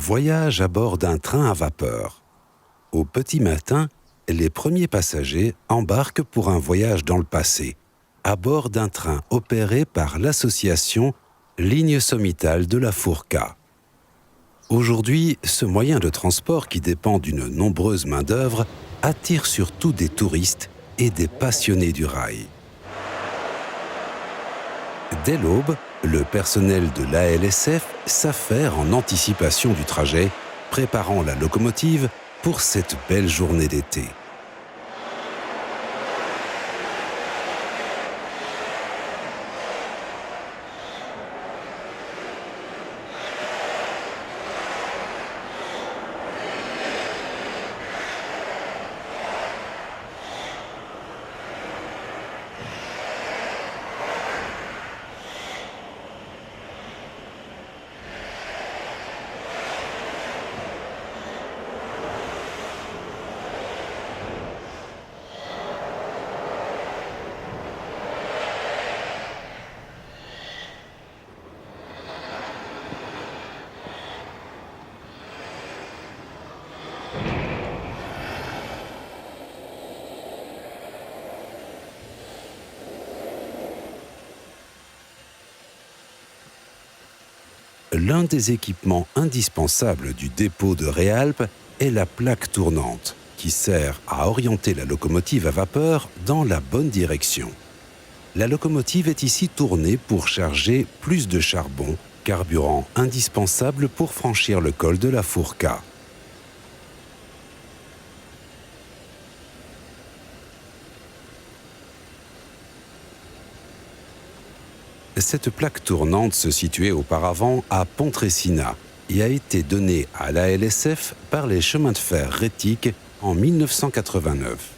Voyage à bord d'un train à vapeur. Au petit matin, les premiers passagers embarquent pour un voyage dans le passé, à bord d'un train opéré par l'association Ligne Sommitale de la Fourca. Aujourd'hui, ce moyen de transport qui dépend d'une nombreuse main-d'œuvre attire surtout des touristes et des passionnés du rail. Dès l'aube, le personnel de l'ALSF s'affaire en anticipation du trajet, préparant la locomotive pour cette belle journée d'été. L'un des équipements indispensables du dépôt de Réalpes est la plaque tournante, qui sert à orienter la locomotive à vapeur dans la bonne direction. La locomotive est ici tournée pour charger plus de charbon, carburant indispensable pour franchir le col de la Fourca. Cette plaque tournante se situait auparavant à Pontresina et a été donnée à l'ALSF par les chemins de fer Rétic en 1989.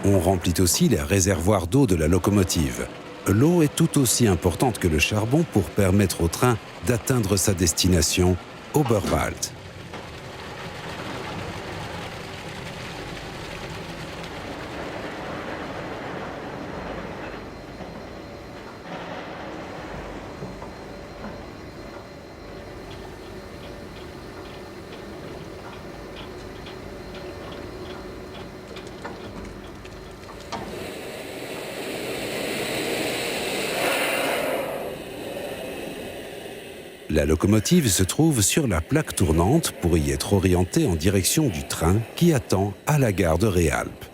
On remplit aussi les réservoirs d'eau de la locomotive. L'eau est tout aussi importante que le charbon pour permettre au train d'atteindre sa destination, Oberwald. La locomotive se trouve sur la plaque tournante pour y être orientée en direction du train qui attend à la gare de Réalpes.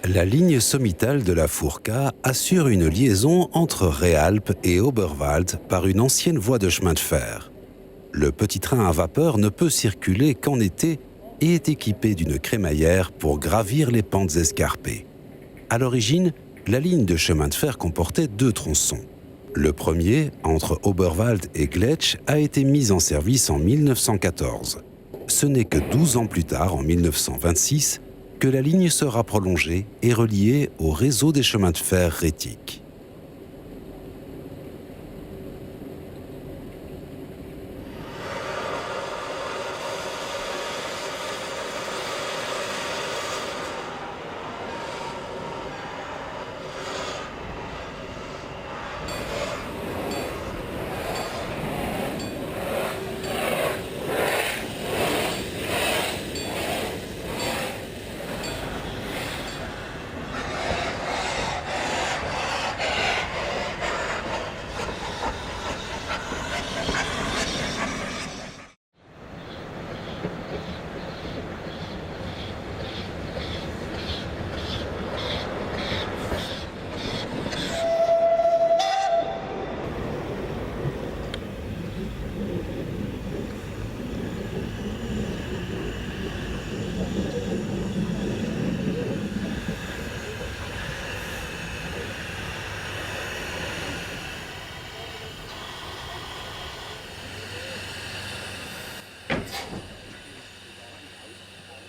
La ligne sommitale de la Fourca assure une liaison entre Réalpes et Oberwald par une ancienne voie de chemin de fer. Le petit train à vapeur ne peut circuler qu'en été et est équipé d'une crémaillère pour gravir les pentes escarpées. À l'origine, la ligne de chemin de fer comportait 2 tronçons. Le premier, entre Oberwald et Gletsch, a été mis en service en 1914. Ce n'est que 12 ans plus tard, en 1926, que la ligne sera prolongée et reliée au réseau des chemins de fer Rétic.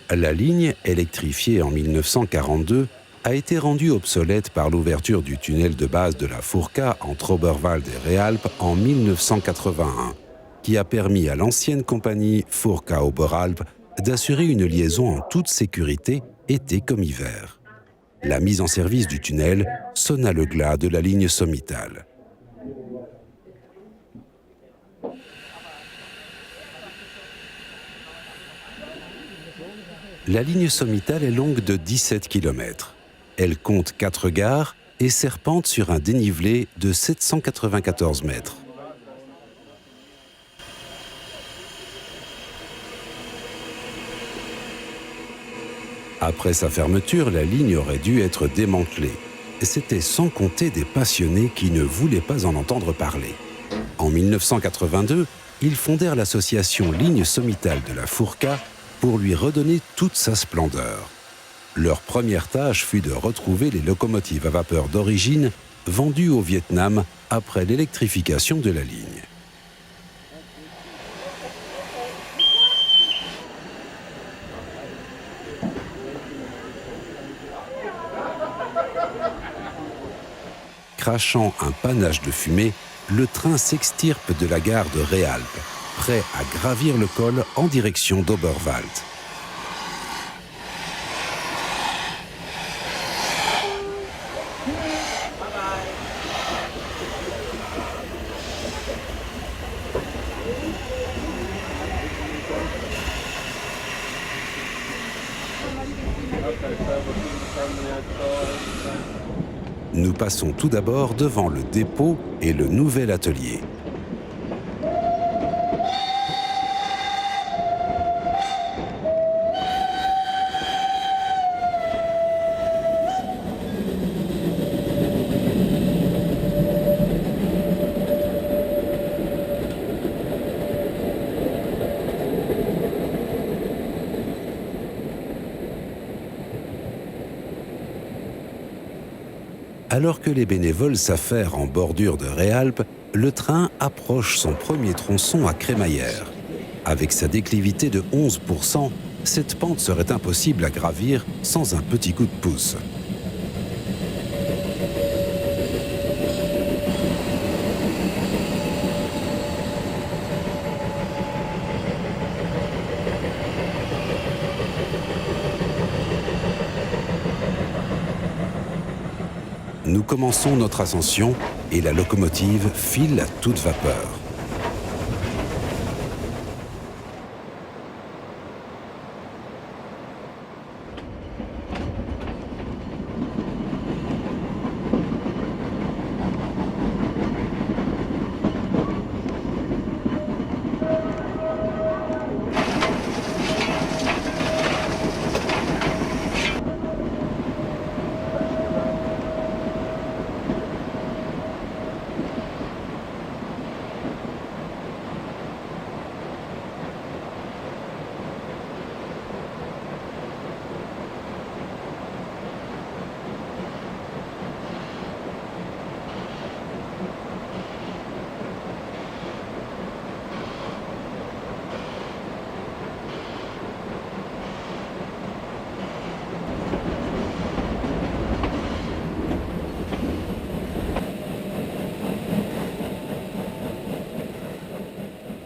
La ligne, électrifiée en 1942, a été rendue obsolète par l'ouverture du tunnel de base de la Furka entre Oberwald et Réalpes en 1981, qui a permis à l'ancienne compagnie Furka Oberalp d'assurer une liaison en toute sécurité, été comme hiver. La mise en service du tunnel sonna le glas de la ligne Sommital. La ligne Sommital est longue de 17 km. Elle compte 4 gares et serpente sur un dénivelé de 794 mètres. Après sa fermeture, la ligne aurait dû être démantelée. C'était sans compter des passionnés qui ne voulaient pas en entendre parler. En 1982, ils fondèrent l'association Ligne Sommital de la Furka pour lui redonner toute sa splendeur. Leur première tâche fut de retrouver les locomotives à vapeur d'origine vendues au Vietnam après l'électrification de la ligne. Crachant un panache de fumée, le train s'extirpe de la gare de Réalpes, prêt à gravir le col en direction d'Oberwald. Nous passons tout d'abord devant le dépôt et le nouvel atelier. Alors que les bénévoles s'affairent en bordure de Réalpes, le train approche son premier tronçon à Crémaillère. Avec sa déclivité de 11%, cette pente serait impossible à gravir sans un petit coup de pouce. Nous commençons notre ascension et la locomotive file à toute vapeur.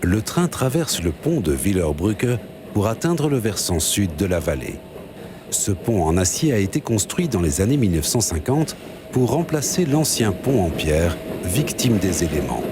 Le train traverse le pont de Willebrücke pour atteindre le versant sud de la vallée. Ce pont en acier a été construit dans les années 1950 pour remplacer l'ancien pont en pierre, victime des éléments.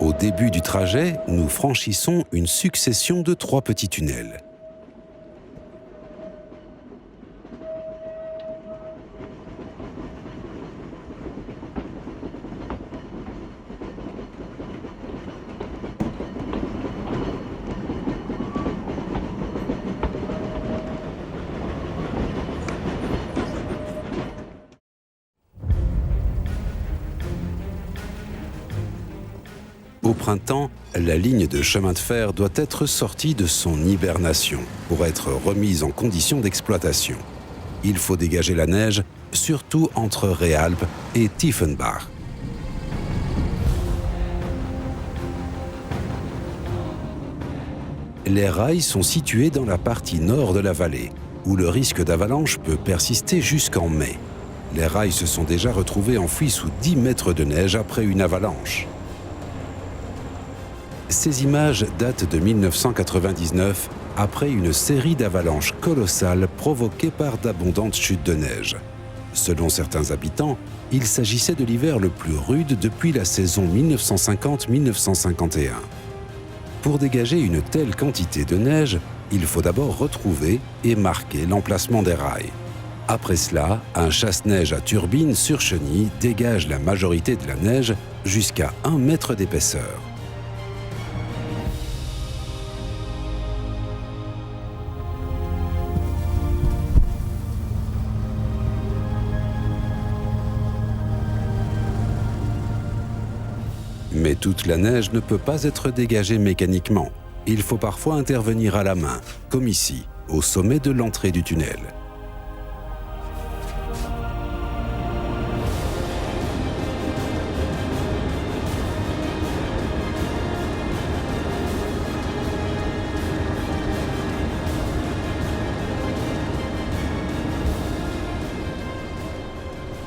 Au début du trajet, nous franchissons une succession de 3 petits tunnels. Au printemps, la ligne de chemin de fer doit être sortie de son hibernation pour être remise en condition d'exploitation. Il faut dégager la neige, surtout entre Réalpes et Tiefenbach. Les rails sont situés dans la partie nord de la vallée, où le risque d'avalanche peut persister jusqu'en mai. Les rails se sont déjà retrouvés enfouis sous 10 mètres de neige après une avalanche. Ces images datent de 1999, après une série d'avalanches colossales provoquées par d'abondantes chutes de neige. Selon certains habitants, il s'agissait de l'hiver le plus rude depuis la saison 1950-1951. Pour dégager une telle quantité de neige, il faut d'abord retrouver et marquer l'emplacement des rails. Après cela, un chasse-neige à turbine sur chenille dégage la majorité de la neige jusqu'à 1 mètre d'épaisseur. Mais toute la neige ne peut pas être dégagée mécaniquement. Il faut parfois intervenir à la main, comme ici, au sommet de l'entrée du tunnel.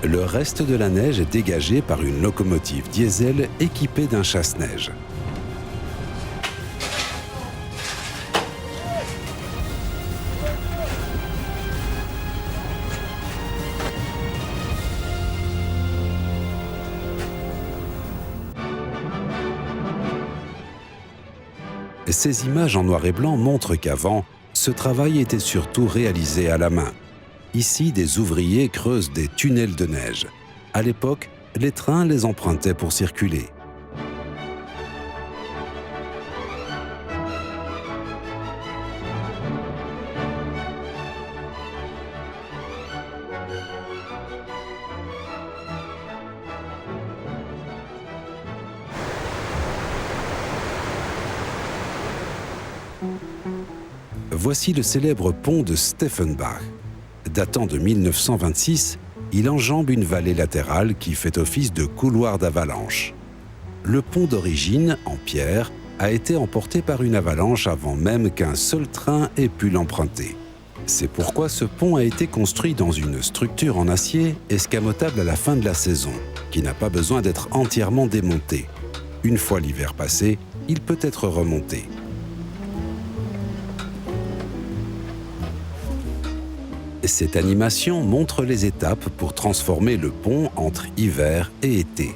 Le reste de la neige est dégagé par une locomotive diesel équipée d'un chasse-neige. Ces images en noir et blanc montrent qu'avant, ce travail était surtout réalisé à la main. Ici, des ouvriers creusent des tunnels de neige. À l'époque, les trains les empruntaient pour circuler. Voici le célèbre pont de Steffenbach. Datant de 1926, il enjambe une vallée latérale qui fait office de couloir d'avalanche. Le pont d'origine, en pierre, a été emporté par une avalanche avant même qu'un seul train ait pu l'emprunter. C'est pourquoi ce pont a été construit dans une structure en acier escamotable à la fin de la saison, qui n'a pas besoin d'être entièrement démonté. Une fois l'hiver passé, il peut être remonté. Cette animation montre les étapes pour transformer le pont entre hiver et été.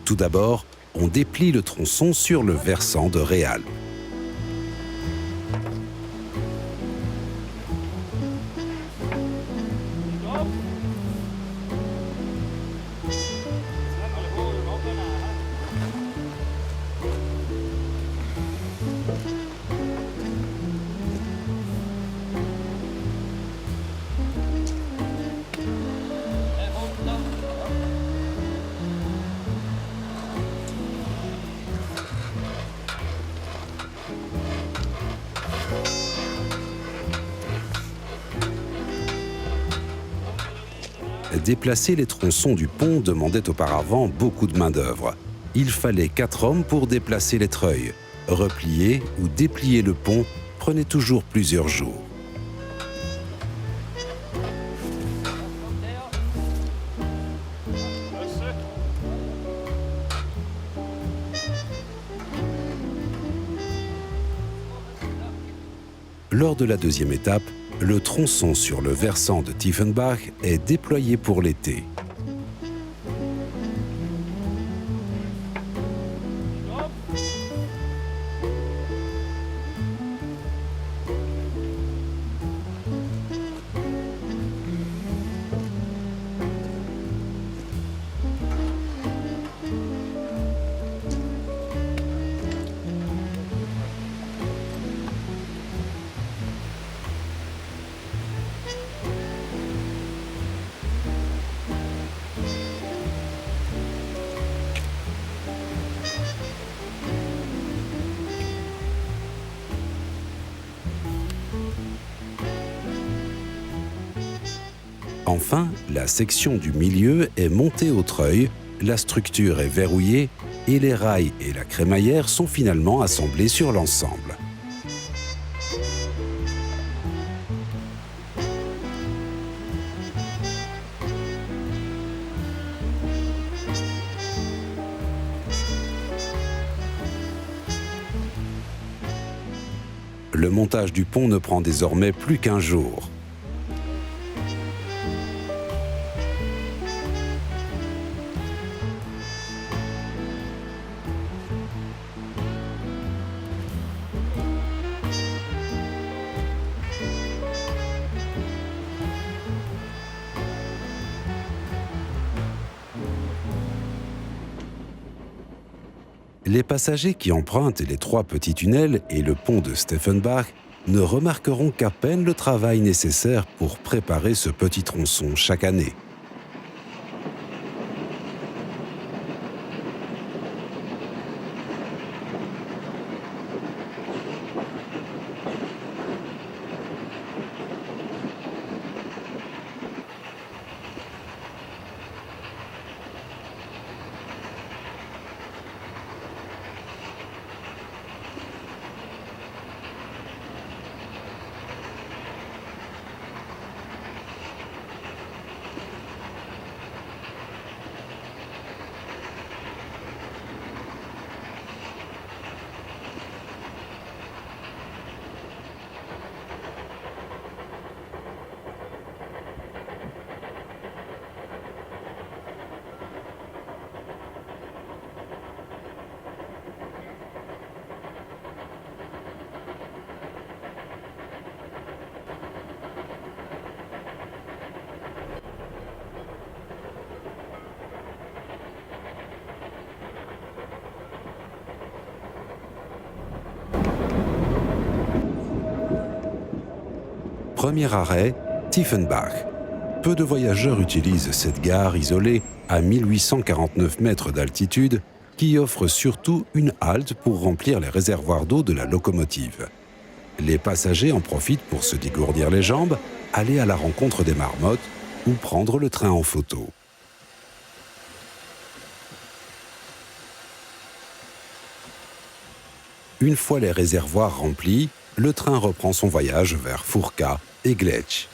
Tout d'abord, on déplie le tronçon sur le versant de Réalpes. Déplacer les tronçons du pont demandait auparavant beaucoup de main-d'œuvre. Il fallait 4 hommes pour déplacer les treuils. Replier ou déplier le pont prenait toujours plusieurs jours. Lors de la deuxième étape, le tronçon sur le versant de Tiefenbach est déployé pour l'été. Enfin, la section du milieu est montée au treuil, la structure est verrouillée et les rails et la crémaillère sont finalement assemblés sur l'ensemble. Le montage du pont ne prend désormais plus qu'1 jour. Les passagers qui empruntent les 3 petits tunnels et le pont de Steffenbach ne remarqueront qu'à peine le travail nécessaire pour préparer ce petit tronçon chaque année. Premier arrêt, Tiefenbach. Peu de voyageurs utilisent cette gare isolée à 1849 mètres d'altitude qui offre surtout une halte pour remplir les réservoirs d'eau de la locomotive. Les passagers en profitent pour se dégourdir les jambes, aller à la rencontre des marmottes ou prendre le train en photo. Une fois les réservoirs remplis, le train reprend son voyage vers Furka et Gletsch.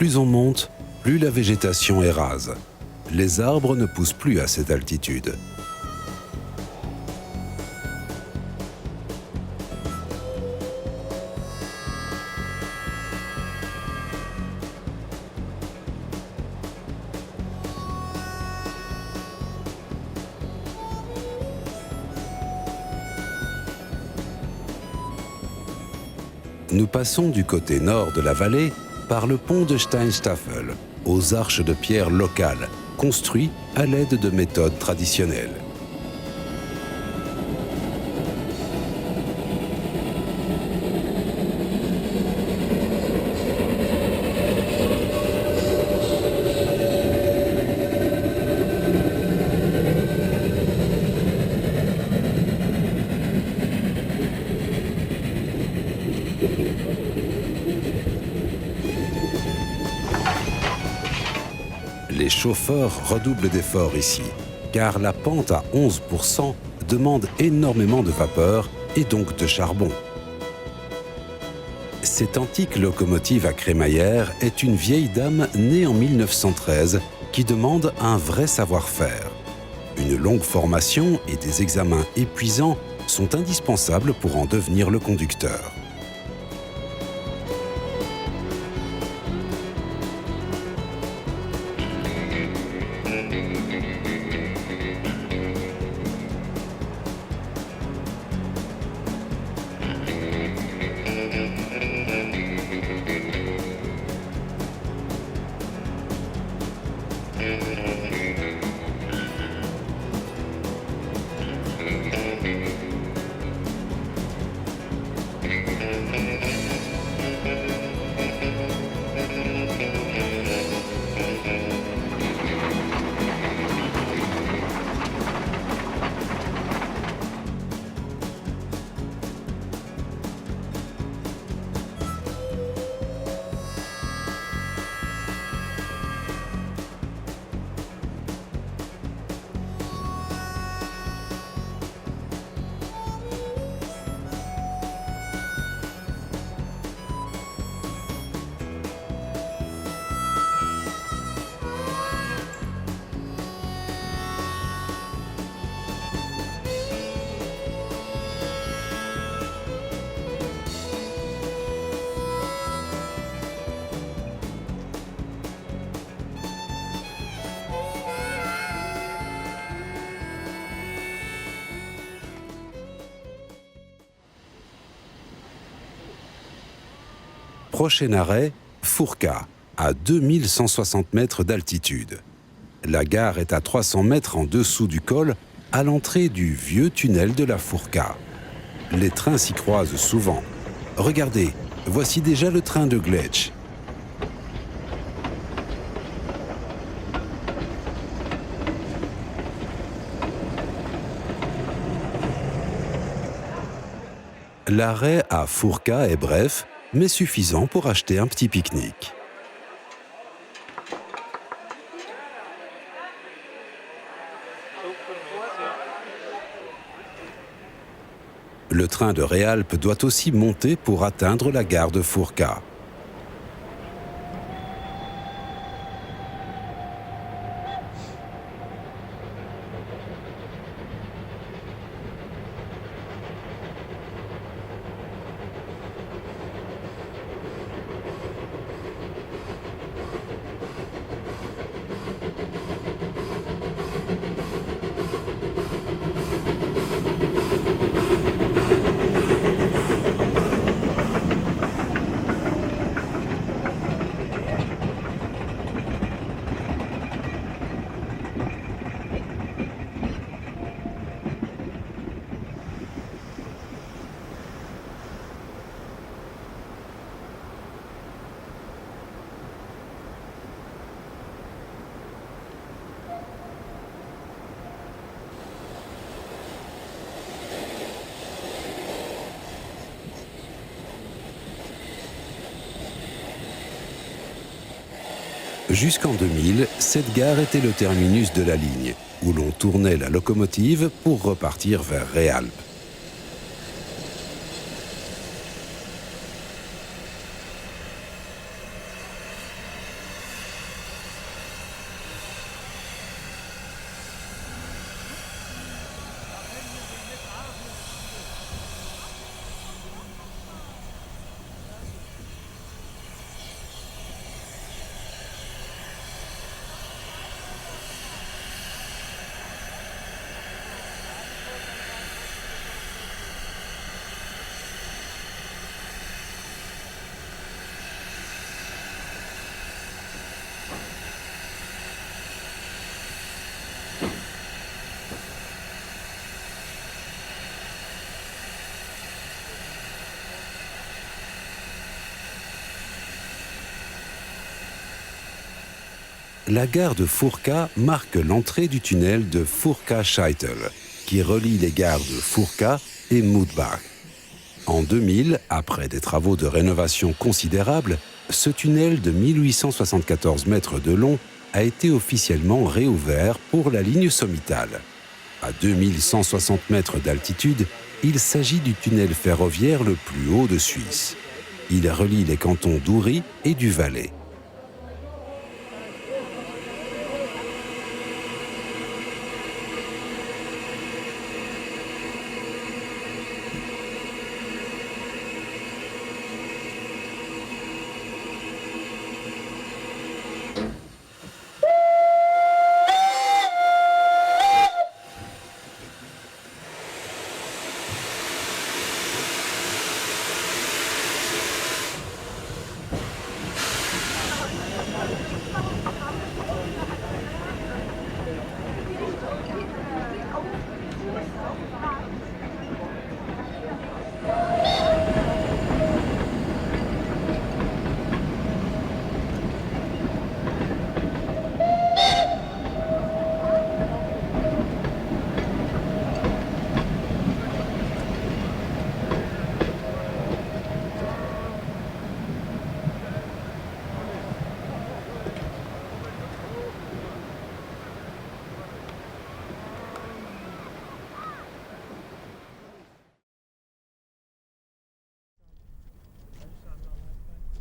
Plus on monte, plus la végétation est rase. Les arbres ne poussent plus à cette altitude. Nous passons du côté nord de la vallée par le pont de Steinstaffel, aux arches de pierre locales, construits à l'aide de méthodes traditionnelles. Les chauffeurs redoublent d'efforts ici, car la pente à 11% demande énormément de vapeur et donc de charbon. Cette antique locomotive à crémaillère est une vieille dame née en 1913 qui demande un vrai savoir-faire. Une longue formation et des examens épuisants sont indispensables pour en devenir le conducteur. Prochain arrêt, Fourca, à 2160 mètres d'altitude. La gare est à 300 mètres en dessous du col, à l'entrée du vieux tunnel de la Fourca. Les trains s'y croisent souvent. Regardez, voici déjà le train de Gletsch. L'arrêt à Fourca est bref, mais suffisant pour acheter un petit pique-nique. Le train de Réalpes doit aussi monter pour atteindre la gare de Fourca. Jusqu'en 2000, cette gare était le terminus de la ligne, où l'on tournait la locomotive pour repartir vers Réalpes. La gare de Fourca marque l'entrée du tunnel de Fourca-Scheitel, qui relie les gares de Fourca et Mutbach. En 2000, après des travaux de rénovation considérables, ce tunnel de 1874 mètres de long a été officiellement réouvert pour la ligne sommitale. À 2160 mètres d'altitude, il s'agit du tunnel ferroviaire le plus haut de Suisse. Il relie les cantons d'Uri et du Valais.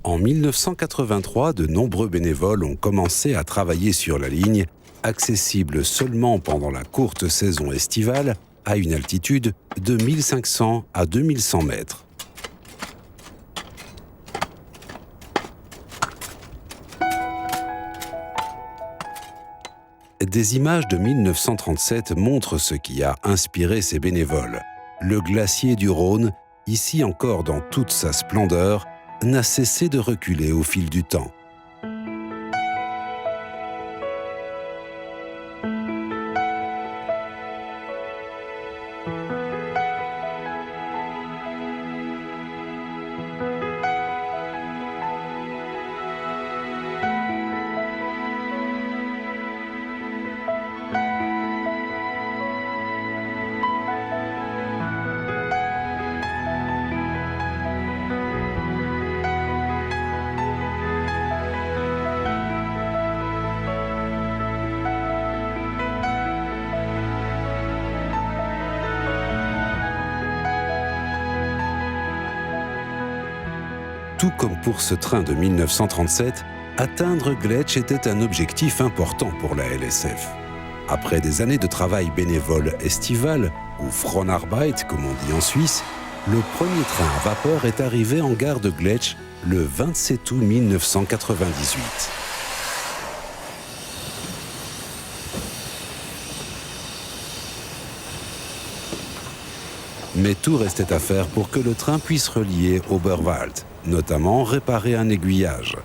En 1983, de nombreux bénévoles ont commencé à travailler sur la ligne, accessible seulement pendant la courte saison estivale, à une altitude de 1500 à 2100 mètres. Des images de 1937 montrent ce qui a inspiré ces bénévoles. Le glacier du Rhône, ici encore dans toute sa splendeur, n'a cessé de reculer au fil du temps. Tout comme pour ce train de 1937, atteindre Gletsch était un objectif important pour la LSF. Après des années de travail bénévole estival, ou Fronarbeit comme on dit en Suisse, le premier train à vapeur est arrivé en gare de Gletsch le 27 août 1998. Mais tout restait à faire pour que le train puisse relier Oberwald, notamment réparer un aiguillage.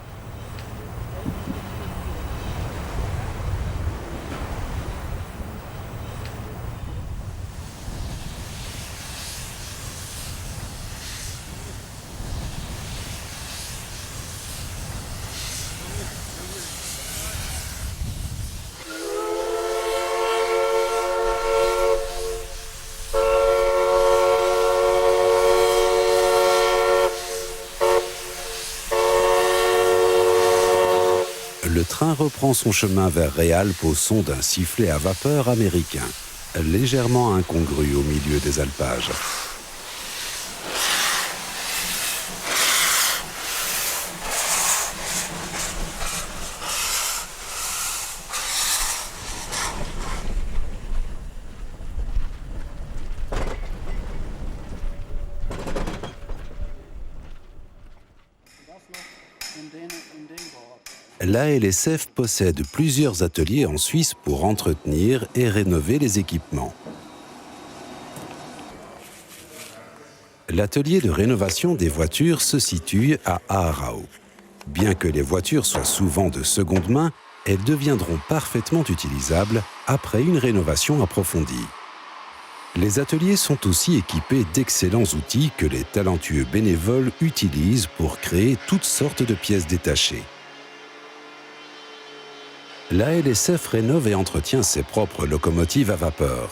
Le train reprend son chemin vers Réalpes au son d'un sifflet à vapeur américain, légèrement incongru au milieu des alpages. La LSF possède plusieurs ateliers en Suisse pour entretenir et rénover les équipements. L'atelier de rénovation des voitures se situe à Aarau. Bien que les voitures soient souvent de seconde main, elles deviendront parfaitement utilisables après une rénovation approfondie. Les ateliers sont aussi équipés d'excellents outils que les talentueux bénévoles utilisent pour créer toutes sortes de pièces détachées. La LSF rénove et entretient ses propres locomotives à vapeur.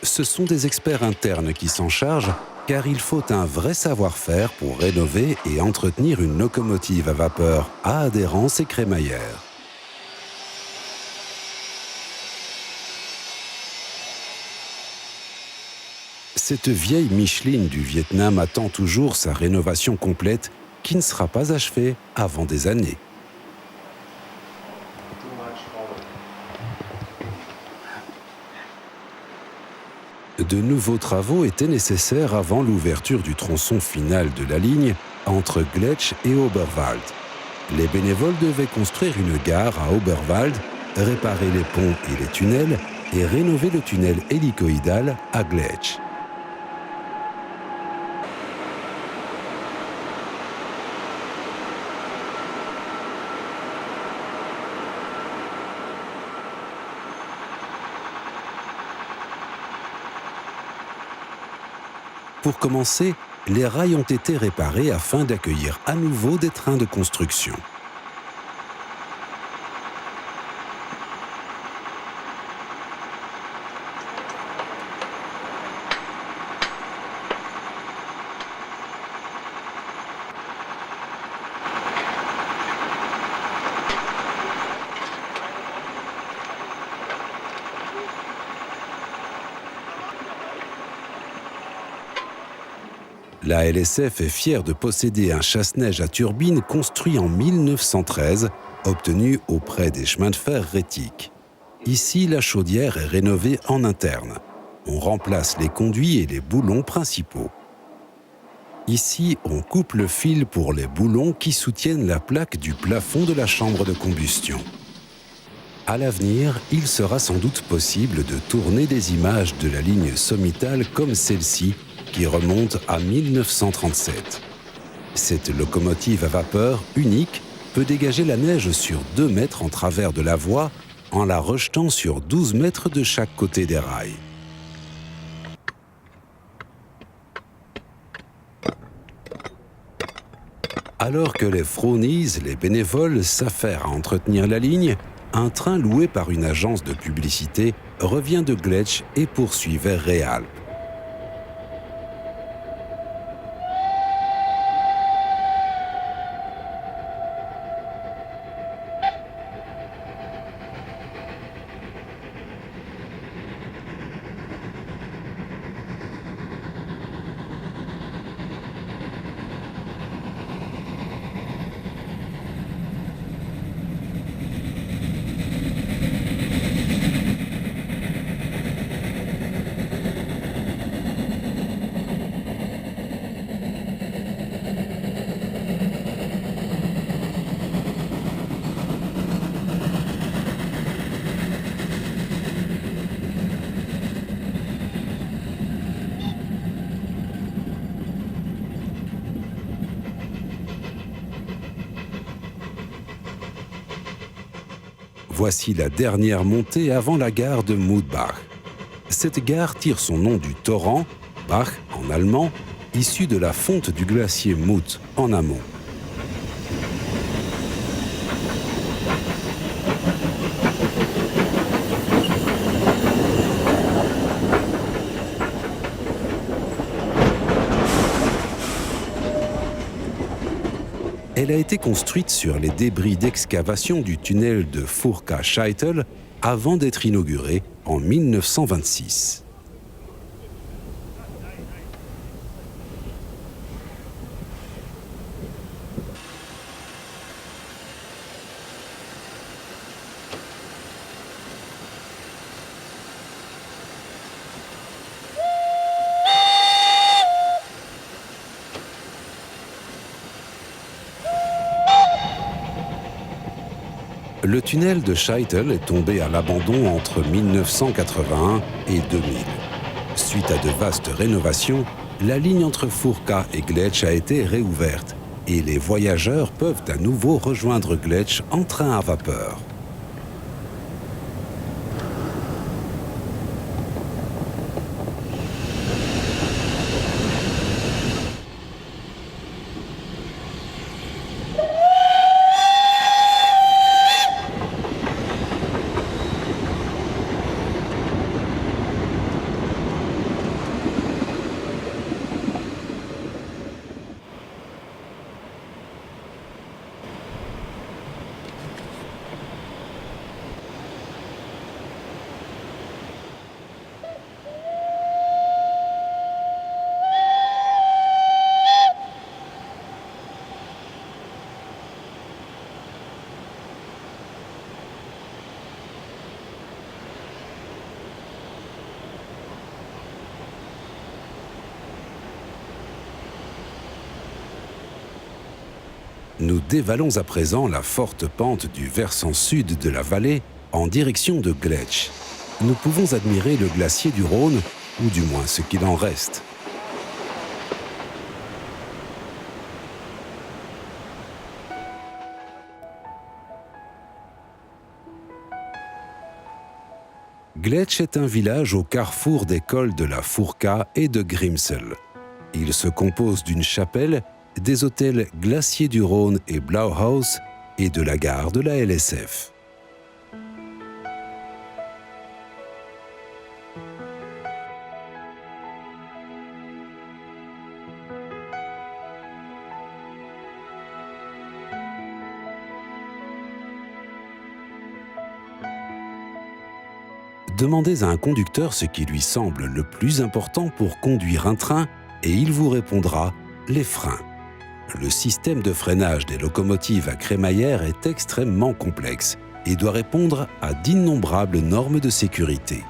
Ce sont des experts internes qui s'en chargent, car il faut un vrai savoir-faire pour rénover et entretenir une locomotive à vapeur à adhérence et crémaillère. Cette vieille Micheline du Vietnam attend toujours sa rénovation complète, qui ne sera pas achevée avant des années. De nouveaux travaux étaient nécessaires avant l'ouverture du tronçon final de la ligne entre Gletsch et Oberwald. Les bénévoles devaient construire une gare à Oberwald, réparer les ponts et les tunnels et rénover le tunnel hélicoïdal à Gletsch. Pour commencer, les rails ont été réparés afin d'accueillir à nouveau des trains de construction. La LSF est fière de posséder un chasse-neige à turbine construit en 1913, obtenu auprès des chemins de fer Rétic. Ici, la chaudière est rénovée en interne. On remplace les conduits et les boulons principaux. Ici, on coupe le fil pour les boulons qui soutiennent la plaque du plafond de la chambre de combustion. À l'avenir, il sera sans doute possible de tourner des images de la ligne sommitale comme celle-ci, qui remonte à 1937. Cette locomotive à vapeur unique peut dégager la neige sur 2 mètres en travers de la voie en la rejetant sur 12 mètres de chaque côté des rails. Alors que les Fronies, les bénévoles, s'affairent à entretenir la ligne, un train loué par une agence de publicité revient de Gletsch et poursuit vers Réalpes. Voici la dernière montée avant la gare de Mudbach. Cette gare tire son nom du torrent, Bach en allemand, issu de la fonte du glacier Mut en amont. Elle a été construite sur les débris d'excavation du tunnel de Furka-Scheitel avant d'être inaugurée en 1926. Le tunnel de Scheitel est tombé à l'abandon entre 1981 et 2000. Suite à de vastes rénovations, la ligne entre Furka et Gletsch a été réouverte et les voyageurs peuvent à nouveau rejoindre Gletsch en train à vapeur. Nous dévalons à présent la forte pente du versant sud de la vallée en direction de Gletsch. Nous pouvons admirer le glacier du Rhône, ou du moins ce qu'il en reste. Gletsch est un village au carrefour des cols de la Furka et de Grimsel. Il se compose d'une chapelle, des hôtels Glacier du Rhône et Blauhaus et de la gare de la LSF. Demandez à un conducteur ce qui lui semble le plus important pour conduire un train et il vous répondra les freins. Le système de freinage des locomotives à crémaillère est extrêmement complexe et doit répondre à d'innombrables normes de sécurité.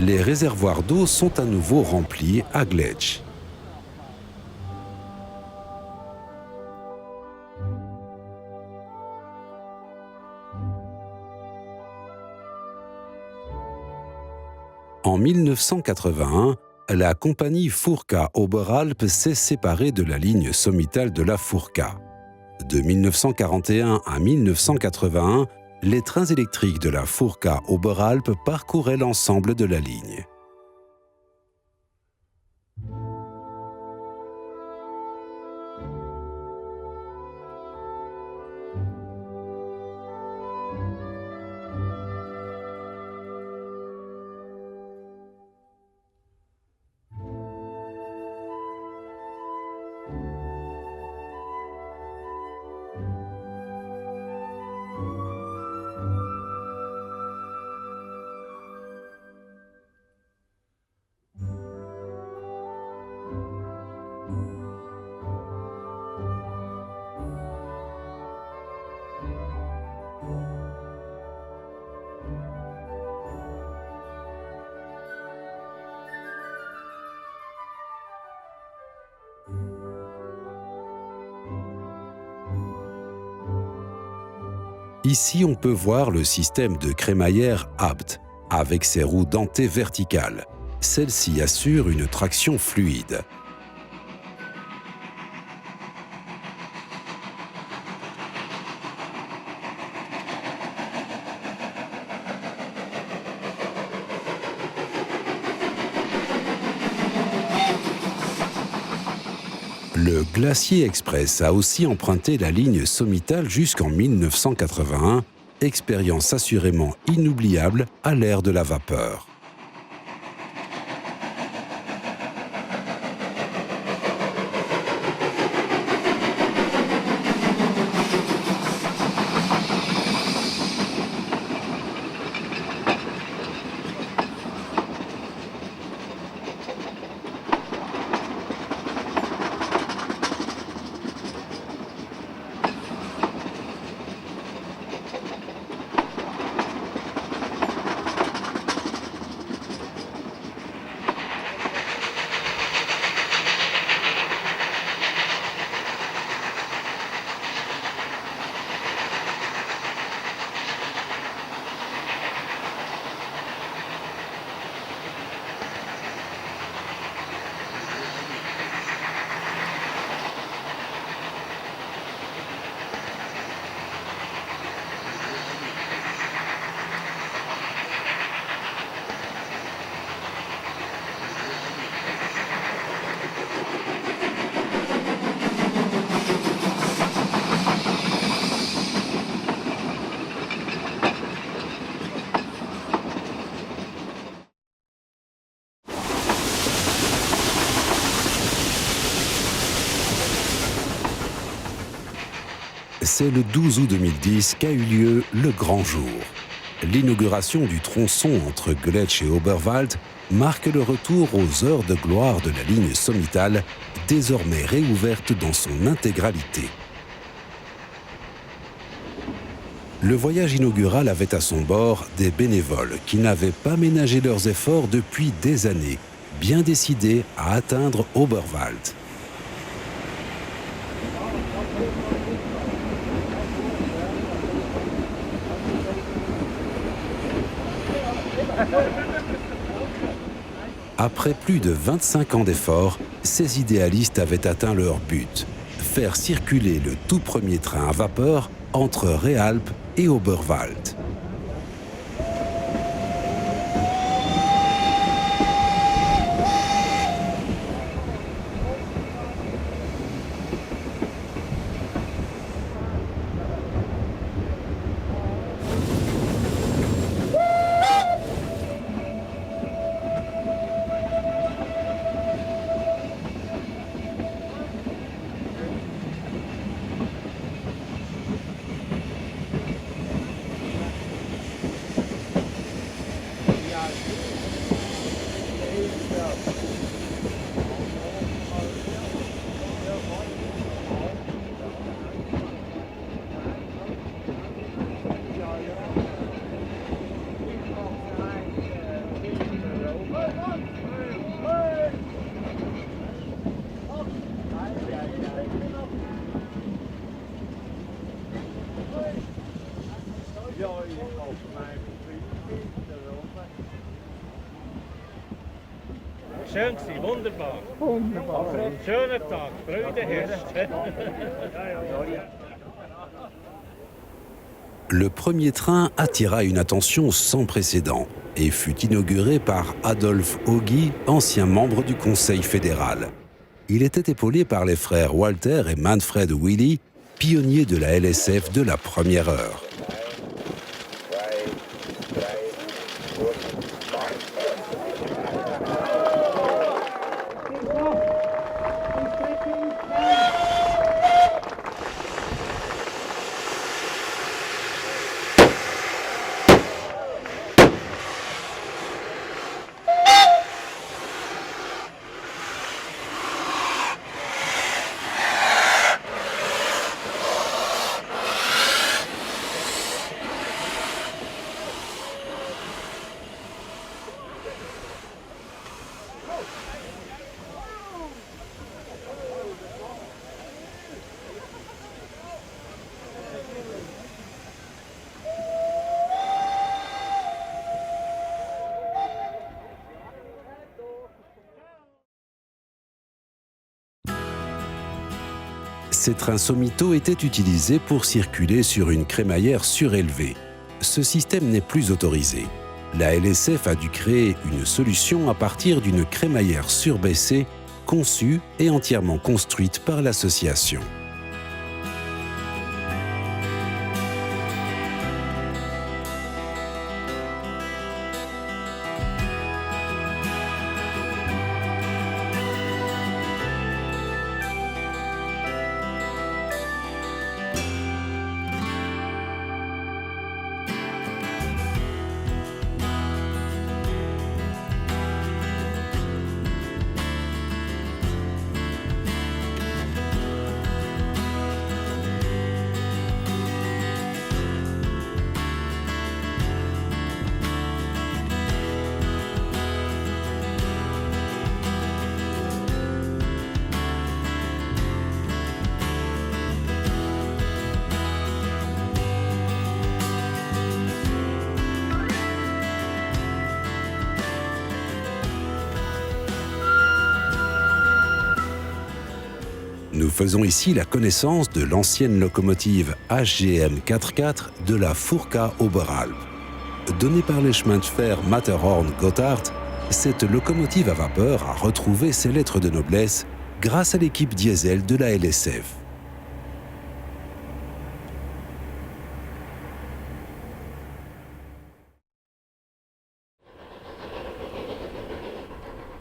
Les réservoirs d'eau sont à nouveau remplis à Gletsch. En 1981, la compagnie Furka Oberalp s'est séparée de la ligne sommitale de la Furka. De 1941 à 1981, les trains électriques de la Furka Oberalp parcouraient l'ensemble de la ligne. Ici, on peut voir le système de crémaillère Abt, avec ses roues dentées verticales. Celle-ci assure une traction fluide. Le Glacier Express a aussi emprunté la ligne sommitale jusqu'en 1981, expérience assurément inoubliable à l'ère de la vapeur. C'est le 12 août 2010 qu'a eu lieu le grand jour. L'inauguration du tronçon entre Gletsch et Oberwald marque le retour aux heures de gloire de la ligne sommitale, désormais réouverte dans son intégralité. Le voyage inaugural avait à son bord des bénévoles qui n'avaient pas ménagé leurs efforts depuis des années, bien décidés à atteindre Oberwald. Après plus de 25 ans d'efforts, ces idéalistes avaient atteint leur but, faire circuler le tout premier train à vapeur entre Réalpes et Oberwald. Schön gewesen, wunderbar. Wunderbar. Schöner Tag, Freude herrscht. Le premier train attira une attention sans précédent et fut inauguré par Adolf Ogi, ancien membre du Conseil fédéral. Il était épaulé par les frères Walter et Manfred Willy, pionniers de la LSF de la première heure. Ces trains sommitaux étaient utilisés pour circuler sur une crémaillère surélevée. Ce système n'est plus autorisé. La LSF a dû créer une solution à partir d'une crémaillère surbaissée, conçue et entièrement construite par l'association. Nous faisons ici la connaissance de l'ancienne locomotive HGM 44 de la Furka Oberalp. Donnée par les chemins de fer Matterhorn-Gotthard, cette locomotive à vapeur a retrouvé ses lettres de noblesse grâce à l'équipe diesel de la LSF.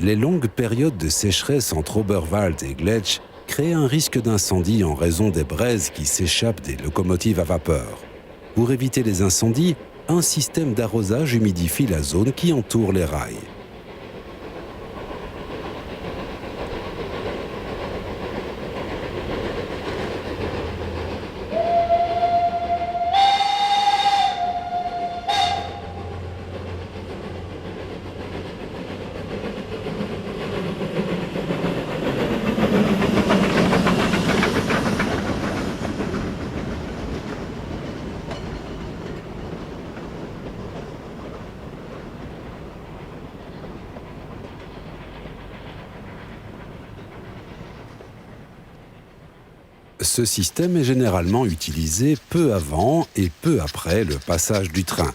Les longues périodes de sécheresse entre Oberwald et Gletsch créent un risque d'incendie en raison des braises qui s'échappent des locomotives à vapeur. Pour éviter les incendies, un système d'arrosage humidifie la zone qui entoure les rails. Ce système est généralement utilisé peu avant et peu après le passage du train.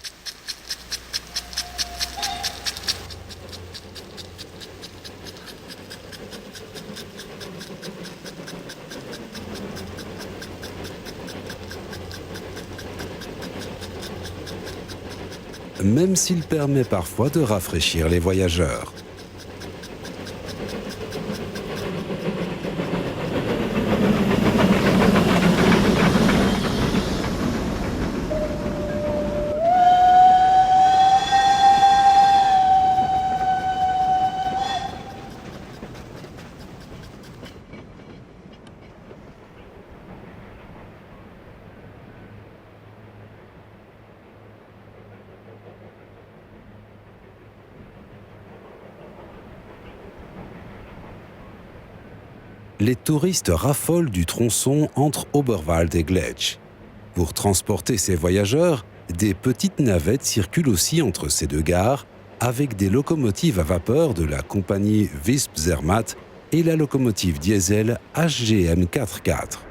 Même s'il permet parfois de rafraîchir les voyageurs. Les touristes raffolent du tronçon entre Oberwald et Gletsch. Pour transporter ces voyageurs, des petites navettes circulent aussi entre ces deux gares, avec des locomotives à vapeur de la compagnie Visp Zermatt et la locomotive diesel HGM 44.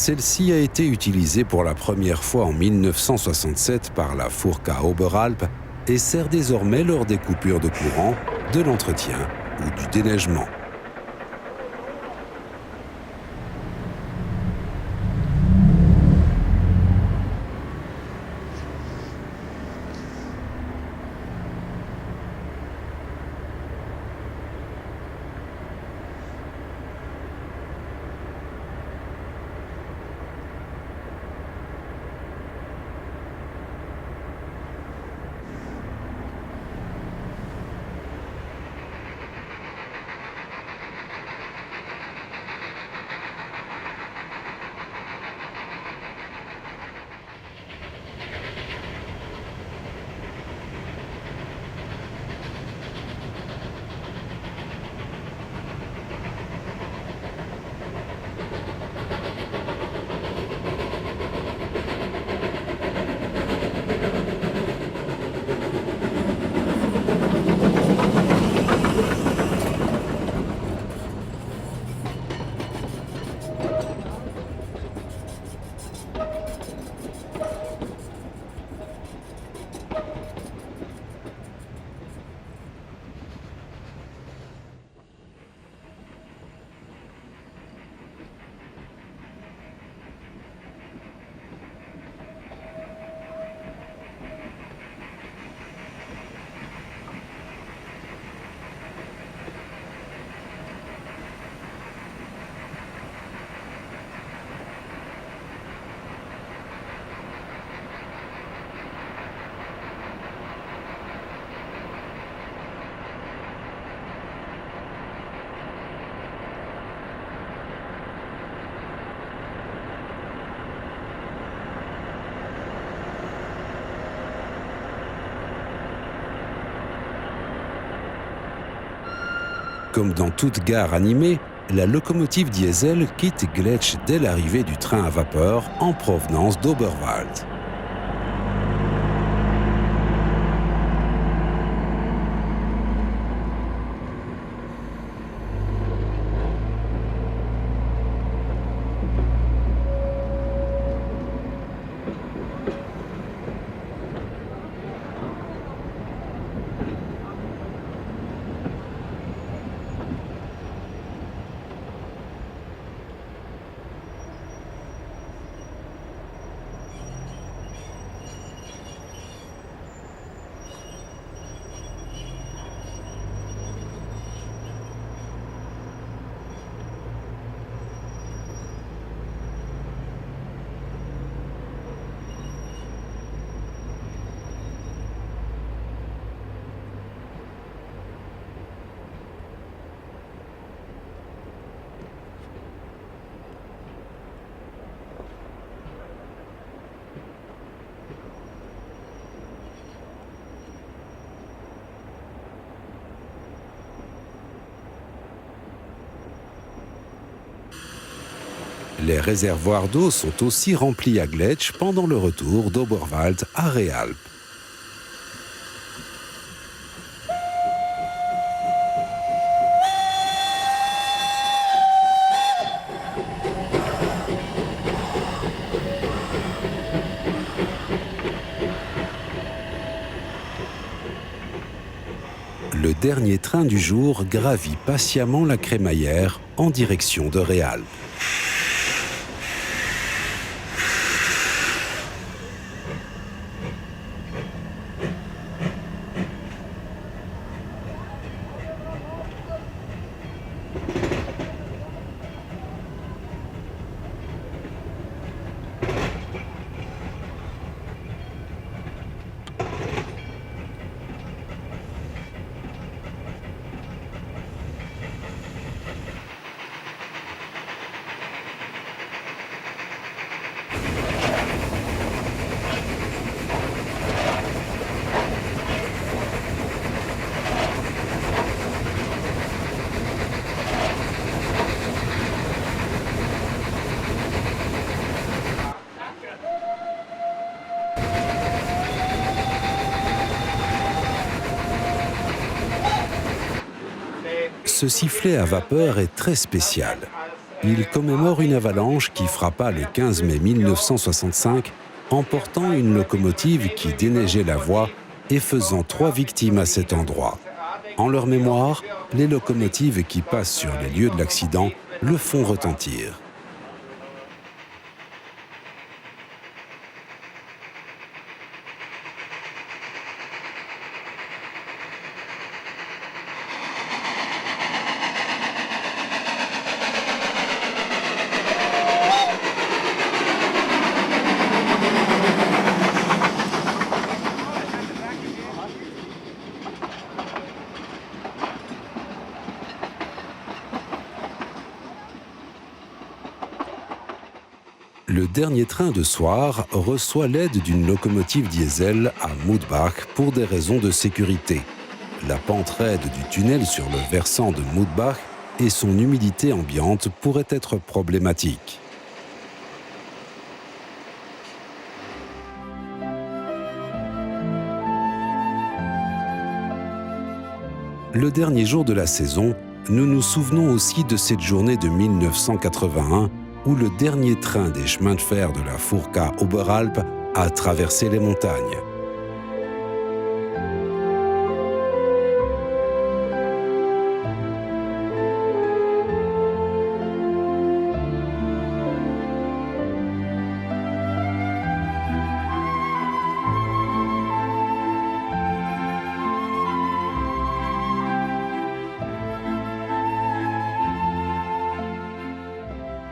Celle-ci a été utilisée pour la première fois en 1967 par la Furka Oberalp et sert désormais lors des coupures de courant, de l'entretien ou du déneigement. Comme dans toute gare animée, la locomotive diesel quitte Gletsch dès l'arrivée du train à vapeur en provenance d'Oberwald. Les réservoirs d'eau sont aussi remplis à Gletsch pendant le retour d'Oberwald à Réalpes. Le dernier train du jour gravit patiemment la crémaillère en direction de Réalpes. Ce sifflet à vapeur est très spécial. Il commémore une avalanche qui frappa le 15 mai 1965, emportant une locomotive qui déneigeait la voie et faisant 3 victimes à cet endroit. En leur mémoire, les locomotives qui passent sur les lieux de l'accident le font retentir. Le dernier train de soir reçoit l'aide d'une locomotive diesel à Mudbach pour des raisons de sécurité. La pente raide du tunnel sur le versant de Mudbach et son humidité ambiante pourraient être problématiques. Le dernier jour de la saison, nous nous souvenons aussi de cette journée de 1981 où le dernier train des chemins de fer de la Furka Oberalp a traversé les montagnes.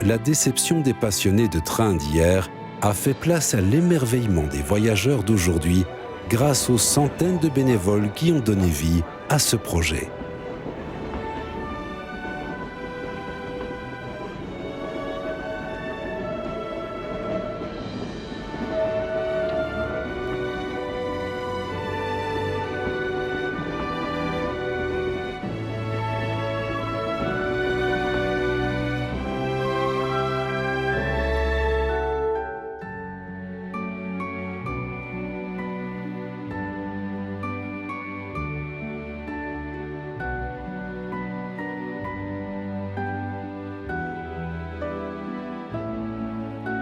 La déception des passionnés de train d'hier a fait place à l'émerveillement des voyageurs d'aujourd'hui grâce aux centaines de bénévoles qui ont donné vie à ce projet.